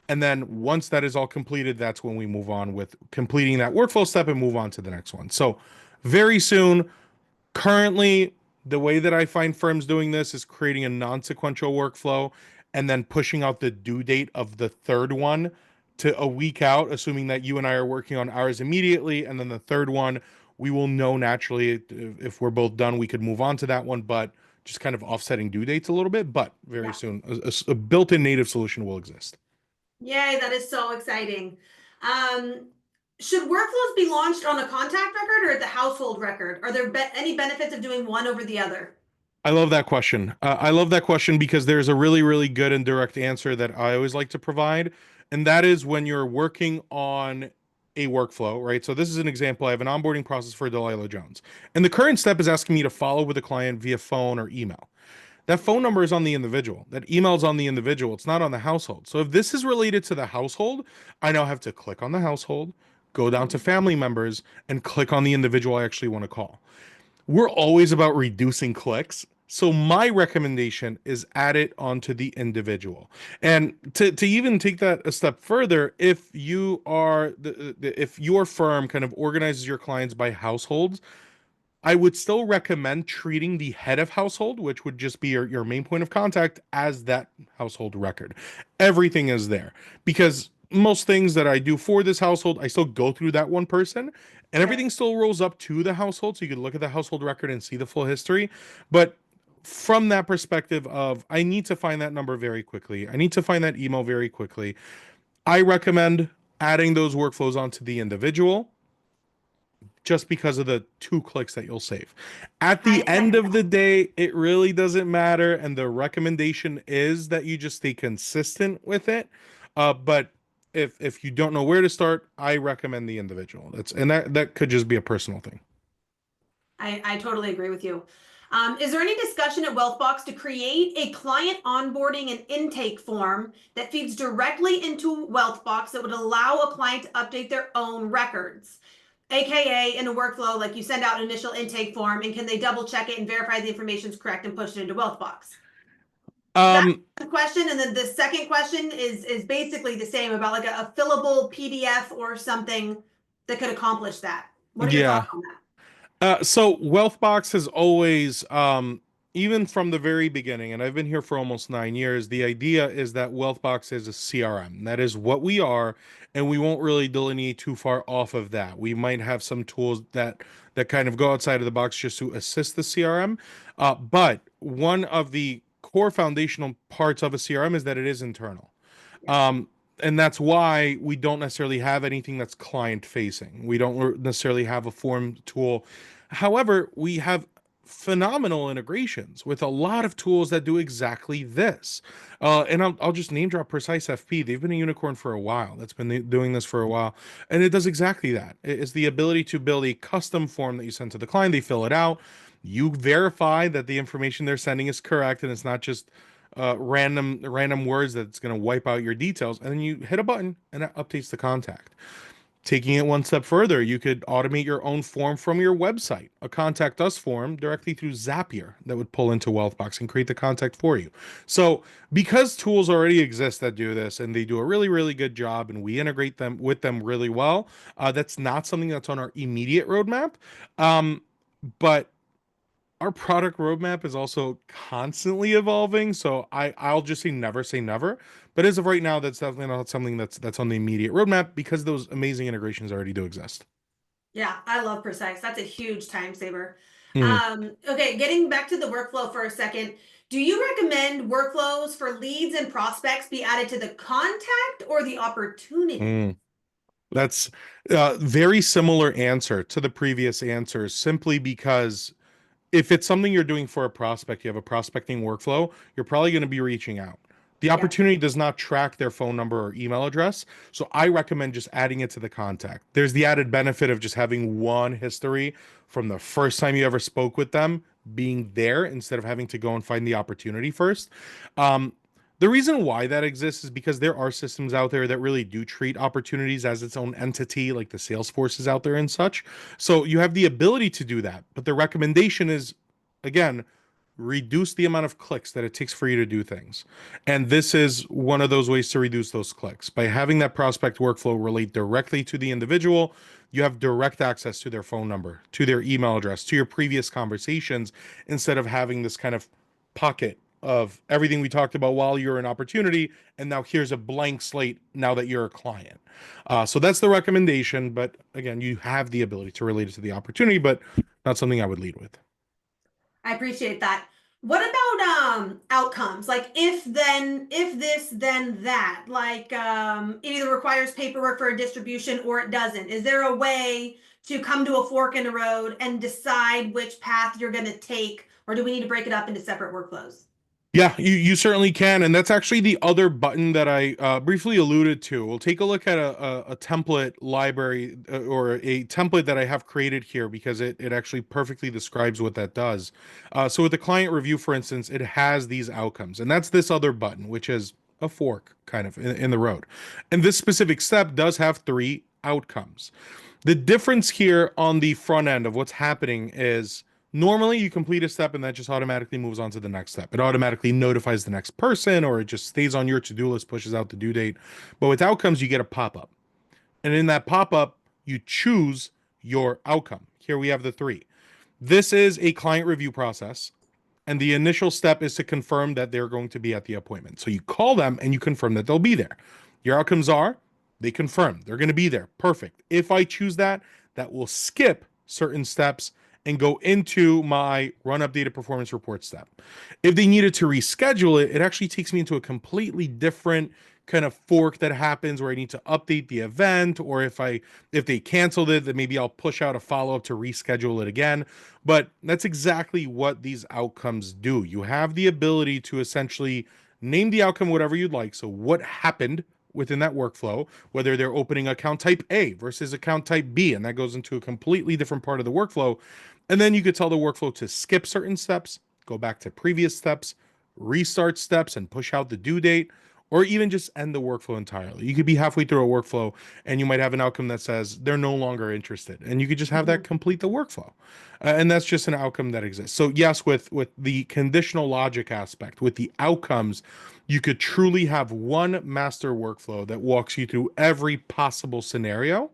A: And then once that is all completed, that's when we move on with completing that workflow step and move on to the next one. So, very soon, currently, the way that I find firms doing this is creating a non-sequential workflow and then pushing out the due date of the third one to a week out, assuming that you and I are working on ours immediately. And then the third one, we will know naturally if we're both done, we could move on to that one, but just kind of offsetting due dates a little bit. But very
B: Yeah.
A: soon, a built-in native solution will exist.
B: Yay, that is so exciting. Um, should workflows be launched on a contact record or at the household record? Are there any benefits of doing one over the other?
A: I love that question. I love that question because there's a really, really good and direct answer that I always like to provide. And that is when you're working on a workflow, right? So this is an example. I have an onboarding process for Delilah Jones. And the current step is asking me to follow with a client via phone or email. That phone number is on the individual. That email is on the individual. It's not on the household. So if this is related to the household, I now have to click on the household, go down to
B: Mhm.
A: family members, and click on the individual I actually want to call. We're always about reducing clicks. So my recommendation is add it onto the individual. And to even take that a step further, if you are if your firm kind of organizes your clients by households, I would still recommend treating the head of household, which would just be your main point of contact, as that household record. Everything is there because most things that I do for this household, I still go through that one person and
B: Okay.
A: everything still rolls up to the household. So you can look at the household record and see the full history. But from that perspective of I need to find that number very quickly, I need to find that email very quickly, I recommend adding those workflows onto the individual just because of the two clicks that you'll save. At the
B: I
A: end
B: second
A: of the
B: that.
A: day, it really doesn't matter. And the recommendation is that you just stay consistent with it. But if you don't know where to start, I recommend the individual. That could just be a personal thing.
B: I totally agree with you. Is there any discussion at Wealthbox to create a client onboarding and intake form that feeds directly into Wealthbox that would allow a client to update their own records? AKA in a workflow, like you send out an initial intake form and can they double check it and verify the information is correct and push it into Wealthbox? That's
A: Um,
B: the question. And then the second question is basically the same about like a fillable PDF or something that could accomplish that. What are your
A: yeah.
B: thoughts on that?
A: So Wealthbox has always, even from the very beginning, and I've been here for almost 9 years, the idea is that Wealthbox is a CRM. That is what we are, and we won't really delineate too far off of that. We might have some tools that kind of go outside of the box just to assist the CRM. But one of the core foundational parts of a CRM is that it is internal.
B: Yeah.
A: Um, and that's why we don't necessarily have anything that's client facing. We don't necessarily have a form tool. However, we have phenomenal integrations with a lot of tools that do exactly this. And I'll just name drop Precise FP. They've been a unicorn for a while. That's been doing this for a while. And it does exactly that. It's the ability to build a custom form that you send to the client. They fill it out. You verify that the information they're sending is correct and it's not just random words that's going to wipe out your details, and then you hit a button and it updates the contact. Taking it one step further, you could automate your own form from your website, a contact us form directly through Zapier that would pull into Wealthbox and create the contact for you. So because tools already exist that do this and they do a really, really good job and we integrate them with them really well, that's not something that's on our immediate roadmap. But our product roadmap is also constantly evolving. So I'll just say never. But as of right now, that's definitely not something that's on the immediate roadmap because those amazing integrations already do exist.
B: Yeah, I love Precise. That's a huge time saver.
A: Mhm.
B: Okay, getting back to the workflow for a second. Do you recommend workflows for leads and prospects be added to the contact or the opportunity?
A: Mm. That's a very similar answer to the previous answers, simply because if it's something you're doing for a prospect, you have a prospecting workflow, you're probably going to be reaching out. The
B: Yeah.
A: opportunity does not track their phone number or email address. So I recommend just adding it to the contact. There's the added benefit of just having one history from the first time you ever spoke with them being there instead of having to go and find the opportunity first. Um, the reason why that exists is because there are systems out there that really do treat opportunities as its own entity, like the Salesforce is out there and such. So you have the ability to do that, but the recommendation is, again, reduce the amount of clicks that it takes for you to do things. And this is one of those ways to reduce those clicks. By having that prospect workflow relate directly to the individual, you have direct access to their phone number, to their email address, to your previous conversations, instead of having this kind of pocket of everything we talked about while you're an opportunity, and now here's a blank slate now that you're a client. So that's the recommendation. But again, you have the ability to relate it to the opportunity, but not something I would lead with.
B: I appreciate that. What about outcomes? Like if this, then that. Like it either requires paperwork for a distribution or it doesn't. Is there a way to come to a fork in the road and decide which path you're going to take, or do we need to break it up into separate workflows?
A: Yeah, you certainly can. And that's actually the other button that I briefly alluded to. We'll take a look at a template library or a template that I have created here because it actually perfectly describes what that does. So with the client review, for instance, it has these outcomes. And that's this other button, which is a fork kind of in the road. And this specific step does have three outcomes. The difference here on the front end of what's happening is normally you complete a step and that just automatically moves on to the next step. It automatically notifies the next person or it just stays on your to-do list, pushes out the due date. But with outcomes, you get a pop-up. And in that pop-up, you choose your outcome. Here we have the three. This is a client review process. And the initial step is to confirm that they're going to be at the appointment. So you call them and you confirm that they'll be there. Your outcomes are they confirm they're going to be there. Perfect. If I choose that, that will skip certain steps and go into my run updated performance report step. If they needed to reschedule it, it actually takes me into a completely different kind of fork that happens where I need to update the event, or if they canceled it, then maybe I'll push out a follow-up to reschedule it again. But that's exactly what these outcomes do. You have the ability to essentially name the outcome whatever you'd like. So what happened within that workflow, whether they're opening account type A versus account type B, and that goes into a completely different part of the workflow. And then you could tell the workflow to skip certain steps, go back to previous steps, restart steps, and push out the due date, or even just end the workflow entirely. You could be halfway through a workflow and you might have an outcome that says they're no longer interested, and you could just have that
B: Mhm.
A: complete the workflow. And that's just an outcome that exists. So yes, with the conditional logic aspect, with the outcomes, you could truly have one master workflow that walks you through every possible scenario,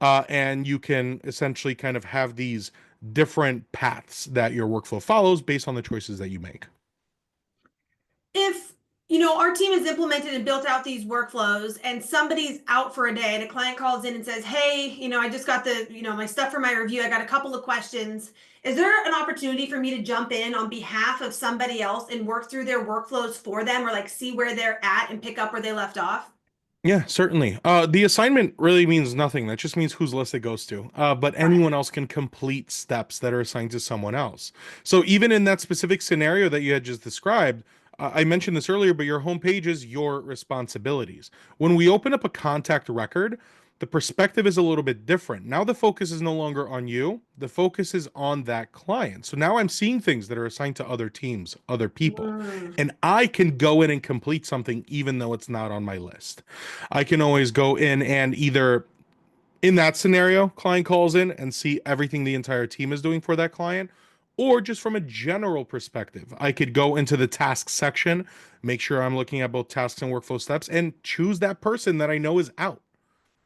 A: and you can essentially kind of have these different paths that your workflow follows based on the choices that you make.
B: If our team has implemented and built out these workflows and somebody's out for a day and a client calls in and says, hey, I just got the my stuff for my review, I got a couple of questions, is there an opportunity for me to jump in on behalf of somebody else and work through their workflows for them, or like see where they're at and pick up where they left off?
A: Yeah, certainly. The assignment really means nothing. That just means whose list it goes to. But
B: Right.
A: anyone else can complete steps that are assigned to someone else. So even in that specific scenario that you had just described, I mentioned this earlier, but your homepage is your responsibilities. When we open up a contact record, the perspective is a little bit different. Now the focus is no longer on you, the focus is on that client. So now I'm seeing things that are assigned to other teams, other people,
B: Mm.
A: and I can go in and complete something even though it's not on my list. I can always go in and either in that scenario, client calls in and see everything the entire team is doing for that client, or just from a general perspective, I could go into the tasks section, make sure I'm looking at both tasks and workflow steps, and choose that person that I know is out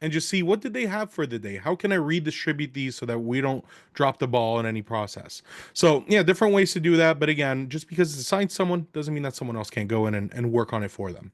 A: and just see what did they have for the day. How can I redistribute these so that we don't drop the ball in any process? So yeah, different ways to do that. But again, just because it's assigned to someone doesn't mean that someone else can't go in and work on it for them.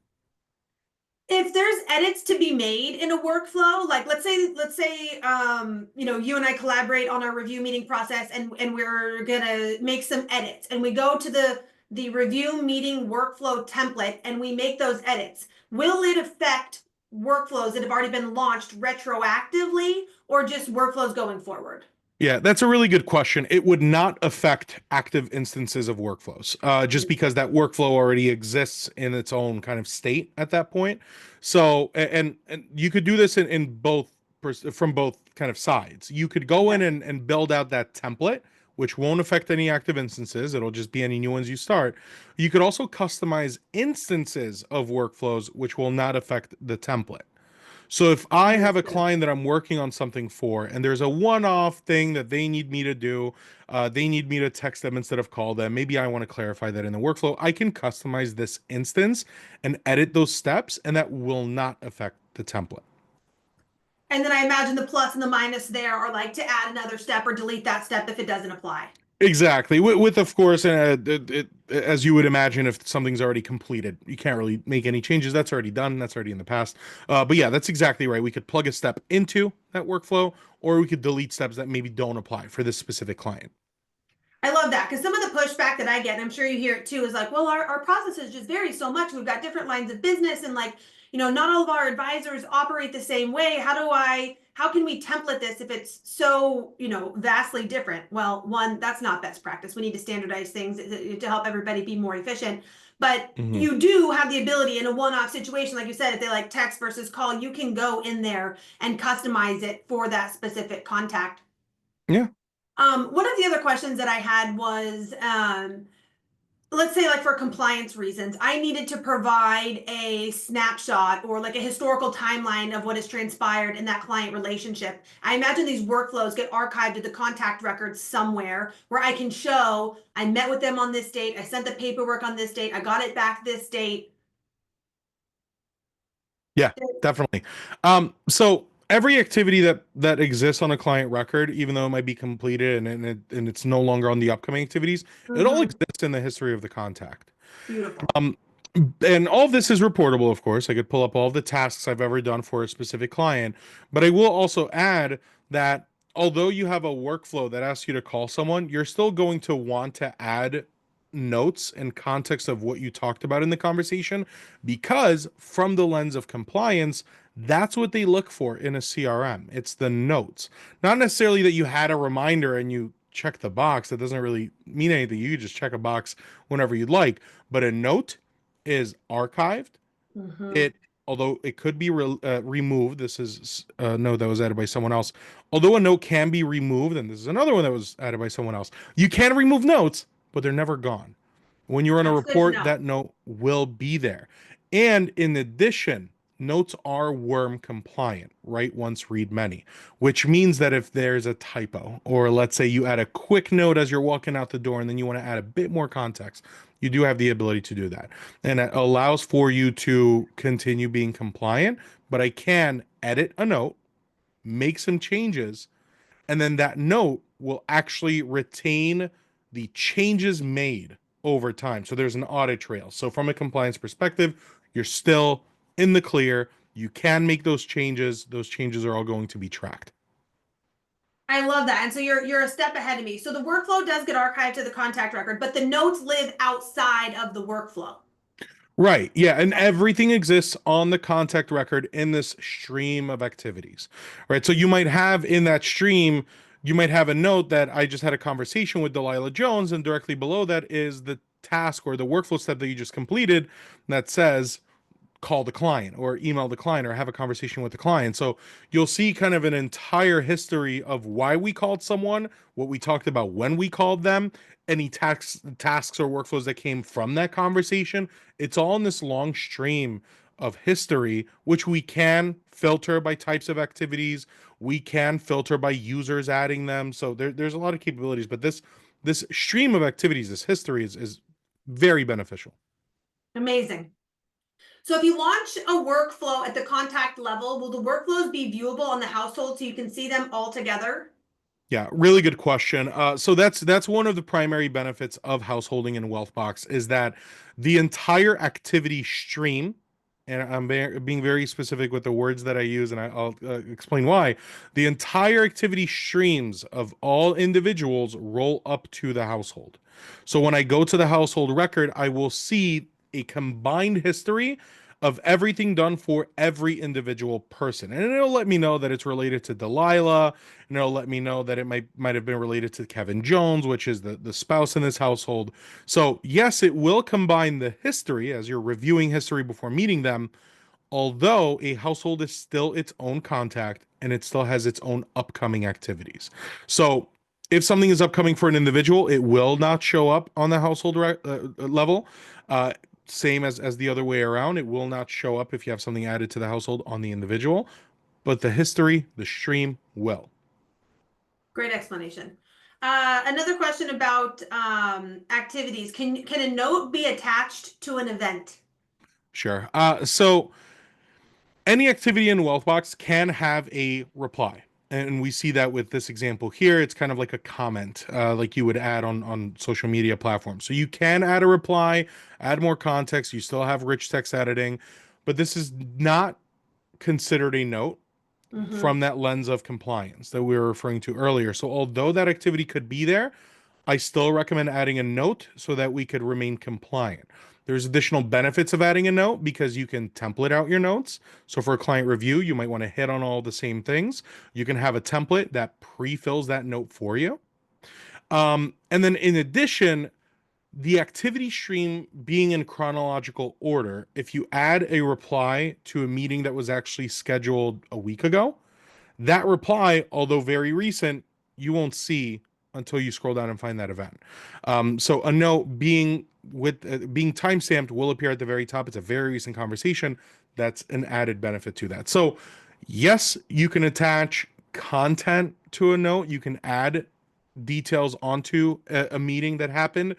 B: If there's edits to be made in a workflow, like let's say you and I collaborate on our review meeting process, and we're gonna make some edits, and we go to the review meeting workflow template and we make those edits, will it affect workflows that have already been launched retroactively, or just workflows going forward?
A: Yeah, that's a really good question. It would not affect active instances of workflows, just because that workflow already exists in its own kind of state at that point. So, and you could do this in both from both kind of sides. You could go in
B: Okay.
A: and build out that template, which won't affect any active instances. It'll just be any new ones you start. You could also customize instances of workflows, which will not affect the template. So if I have a
B: Understood.
A: client that I'm working on something for, and there's a one-off thing that they need me to do, they need me to text them instead of call them. Maybe I want to clarify that in the workflow. I can customize this instance and edit those steps, and that will not affect the template.
B: And then I imagine the plus and the minus there are like to add another step or delete that step if it doesn't apply.
A: Exactly. With of course, as you would imagine, if something's already completed, you can't really make any changes. That's already done. That's already in the past. But yeah, that's exactly right. We could plug a step into that workflow, or we could delete steps that maybe don't apply for this specific client.
B: I love that, because some of the pushback that I get, and I'm sure you hear it too, is like, well, our processes just vary so much. We've got different lines of business, and like, not all of our advisors operate the same way. How can we template this if it's so, vastly different? Well, one, that's not best practice. We need to standardize things to help everybody be more efficient. But
A: Hmm.
B: you do have the ability in a one-off situation, like you said, if they like text versus call, you can go in there and customize it for that specific contact.
A: Yeah.
B: One of the other questions that I had was, let's say like for compliance reasons, I needed to provide a snapshot or like a historical timeline of what has transpired in that client relationship. I imagine these workflows get archived to the contact records somewhere where I can show I met with them on this date, I sent the paperwork on this date, I got it back this date.
A: Yeah, definitely. So every activity that exists on a client record, even though it might be completed and it's no longer on the upcoming activities, it all
B: Mhm.
A: exists in the history of the contact.
B: Beautiful.
A: Um, and all of this is reportable, of course. I could pull up all of the tasks I've ever done for a specific client, but I will also add that although you have a workflow that asks you to call someone, you're still going to want to add notes and context of what you talked about in the conversation, because from the lens of compliance, that's what they look for in a CRM. It's the notes, not necessarily that you had a reminder and you check the box. That doesn't really mean anything. You just check a box whenever you'd like, but a note is archived.
B: Mhm.
A: It, although it could be removed, this is a note that was added by someone else. Although a note can be removed, and this is another one that was added by someone else, you can remove notes, but they're never gone. When you run a
B: That's good to
A: report,
B: know.
A: that note will be there. And in addition, notes are worm compliant, write once, read many, which means that if there's a typo, or let's say you add a quick note as you're walking out the door and then you want to add a bit more context, you do have the ability to do that. And it allows for you to continue being compliant, but I can edit a note, make some changes, and then that note will actually retain the changes made over time. So there's an audit trail. So from a compliance perspective, you're still in the clear. You can make those changes. Those changes are all going to be tracked.
B: I love that. And so you're a step ahead of me. So the workflow does get archived to the contact record, but the notes live outside of the workflow.
A: Right. Yeah. And everything exists on the contact record in this stream of activities. Right. So you might have in that stream, you might have a note that I just had a conversation with Delilah Jones, and directly below that is the task or the workflow step that you just completed that says call the client or email the client or have a conversation with the client. So you'll see kind of an entire history of why we called someone, what we talked about when we called them, any tasks or workflows that came from that conversation. It's all in this long stream of history, which we can filter by types of activities. We can filter by users adding them. So there's a lot of capabilities, but this stream of activities, this history is very beneficial.
B: Amazing. So if you launch a workflow at the contact level, will the workflows be viewable on the household so you can see them all together?
A: Yeah, really good question. So that's one of the primary benefits of householding in Wealthbox is that the entire activity stream, and being very specific with the words that I use, and I'll explain why. The entire activity streams of all individuals roll up to the household. So when I go to the household record, I will see a combined history of everything done for every individual person, and it'll let me know that it's related to Delilah, and it'll let me know that it might have been related to Kevin Jones, which is the spouse in this household. So yes, it will combine the history as you're reviewing history before meeting them, although a household is still its own contact and it still has its own upcoming activities. So if something is upcoming for an individual, it will not show up on the household level. Uh, Same as the other way around. It will not show up if you have something added to the household on the individual, but the history, the stream will.
B: Great explanation. Another question about activities. Can a note be attached to an event?
A: Sure. So any activity in Wealthbox can have a reply. And we see that with this example here. It's kind of like a comment, like you would add on social media platforms. So you can add a reply, add more context. You still have rich text editing, but this is not considered a note
B: Mm-hmm.
A: from that lens of compliance that we were referring to earlier. So although that activity could be there, I still recommend adding a note so that we could remain compliant. There's additional benefits of adding a note because you can template out your notes. So for a client review, you might want to hit on all the same things. You can have a template that pre-fills that note for you. And then in addition, the activity stream being in chronological order, if you add a reply to a meeting that was actually scheduled a week ago, that reply, although very recent, you won't see until you scroll down and find that event. So a note being timestamped will appear at the very top. It's a very recent conversation. That's an added benefit to that. So yes, you can attach content to a note. You can add details onto a meeting that happened,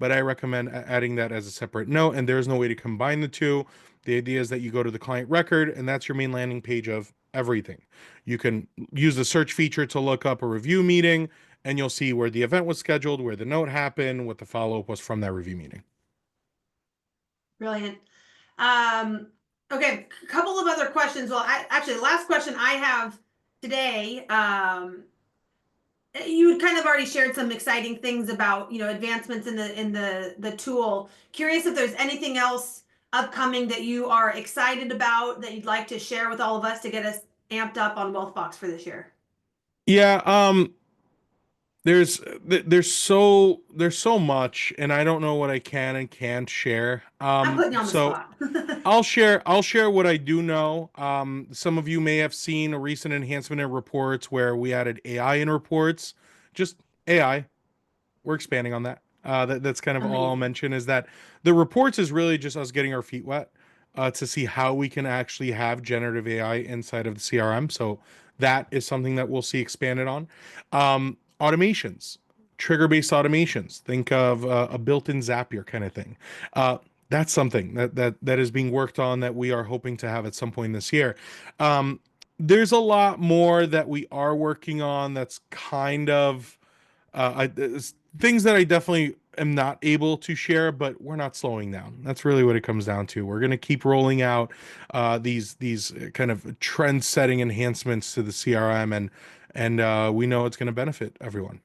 A: but I recommend adding that as a separate note. And there's no way to combine the two. The idea is that you go to the client record, and that's your main landing page of everything. You can use the search feature to look up a review meeting, and you'll see where the event was scheduled, where the note happened, what the follow-up was from that review meeting.
B: Brilliant. Okay, a couple of other questions. Well, actually, the last question I have today, you had kind of already shared some exciting things about, advancements in the tool. Curious if there's anything else upcoming that you are excited about that you'd like to share with all of us to get us amped up on Wealthbox for this year.
A: Yeah, there's there's so much, and I don't know what I can and can't share.
B: I'm putting you on the
A: So
B: spot.
A: I'll share what I do know. Some of you may have seen a recent enhancement in reports where we added AI in reports. Just AI. We're expanding on that. That's kind of all I'll
B: Amazing.
A: mention is that the reports is really just us getting our feet wet to see how we can actually have generative AI inside of the CRM. So that is something that we'll see expanded on. Automations, trigger-based automations. Think of a built-in Zapier kind of thing. That's something that is being worked on that we are hoping to have at some point this year. There's a lot more that we are working on that's kind of Things that I definitely am not able to share, but we're not slowing down. That's really what it comes down to. We're going to keep rolling out these kind of trend-setting enhancements to the CRM, and we know it's going to benefit everyone.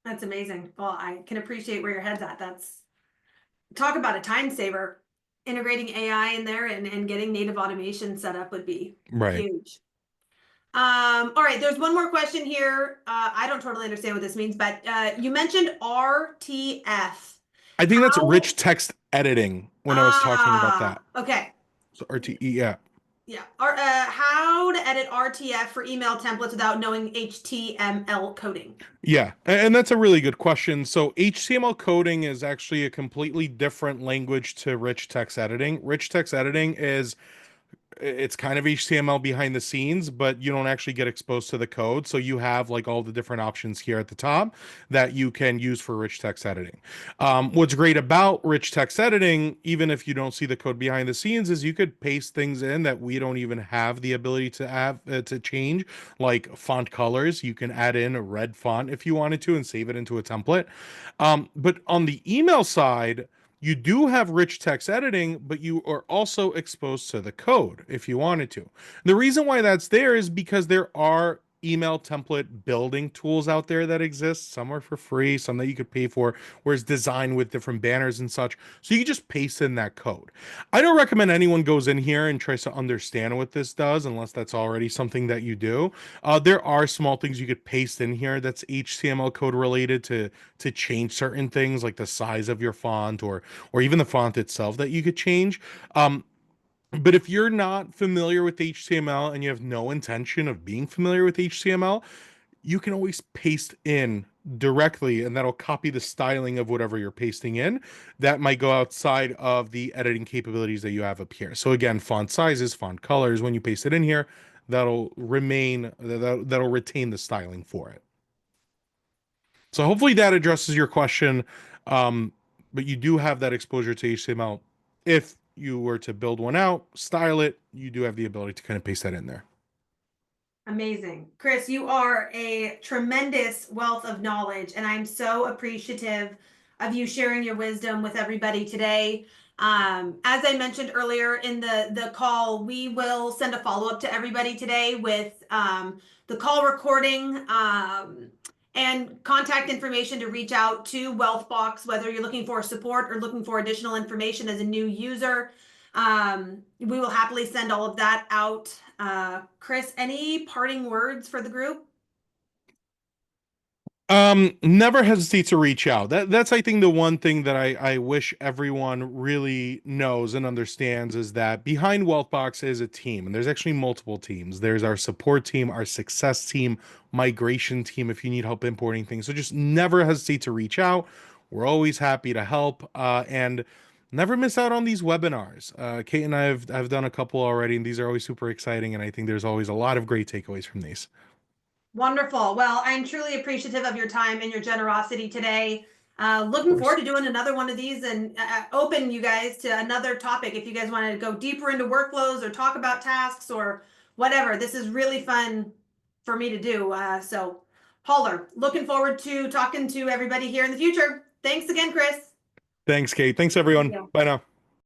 B: That's amazing. Well, I can appreciate where your head's at. That's talk about a time saver. Integrating AI in there and getting native automation set up would be
A: Right.
B: huge. All right, there's one more question here. I don't totally understand what this means, but you mentioned RTF.
A: I think that's
B: How?
A: rich text editing when I was talking about that.
B: Okay.
A: So RTE, yeah.
B: Yeah. How to edit RTF for email templates without knowing HTML coding?
A: Yeah, and that's a really good question. So HTML coding is actually a completely different language to rich text editing. Rich text editing is it's kind of HTML behind the scenes, but you don't actually get exposed to the code. So you have like all the different options here at the top that you can use for rich text editing. What's great about rich text editing, even if you don't see the code behind the scenes, is you could paste things in that we don't even have the ability to have to change, like font colors. You can add in a red font if you wanted to and save it into a template. But on the email side, you do have rich text editing, but you are also exposed to the code if you wanted to. The reason why that's there is because there are email template building tools out there that exist. Some are for free, some that you could pay for, where it's designed with different banners and such. So you just paste in that code. I don't recommend anyone goes in here and tries to understand what this does unless that's already something that you do. There are small things you could paste in here that's HTML code related to change certain things like the size of your font or even the font itself that you could change. Um, but if you're not familiar with HTML and you have no intention of being familiar with HTML, you can always paste in directly and that'll copy the styling of whatever you're pasting in. That might go outside of the editing capabilities that you have up here. So again, font sizes, font colors, when you paste it in here, that'll retain the styling for it. So hopefully that addresses your question. But you do have that exposure to HTML. If you were to build one out, style it, you do have the ability to kind of paste that in there.
B: Amazing. Chris, you are a tremendous wealth of knowledge, and I'm so appreciative of you sharing your wisdom with everybody today. As I mentioned earlier in the call, we will send a follow-up to everybody today with the call recording and contact information to reach out to Wealthbox, whether you're looking for support or looking for additional information as a new user. We will happily send all of that out. Chris, any parting words for the group?
A: Never hesitate to reach out. That's I think the one thing that I wish everyone really knows and understands is that behind Wealthbox is a team, and there's actually multiple teams. There's our support team, our success team, migration team if you need help importing things. So just never hesitate to reach out. We're always happy to help. And never miss out on these webinars. Kate and I've done a couple already, and these are always super exciting, and I think there's always a lot of great takeaways from these.
B: Wonderful. Well, I'm truly appreciative of your time and your generosity today.
A: Of
B: Looking
A: course.
B: forward to doing another one of these and open you guys to another topic if you guys want to go deeper into workflows or talk about tasks or whatever. This is really fun for me to do. So, Paula, looking forward to talking to everybody here in the future. Thanks again, Chris.
A: Thanks, Kate. Thanks,
B: Thank
A: everyone.
B: you.
A: Bye now.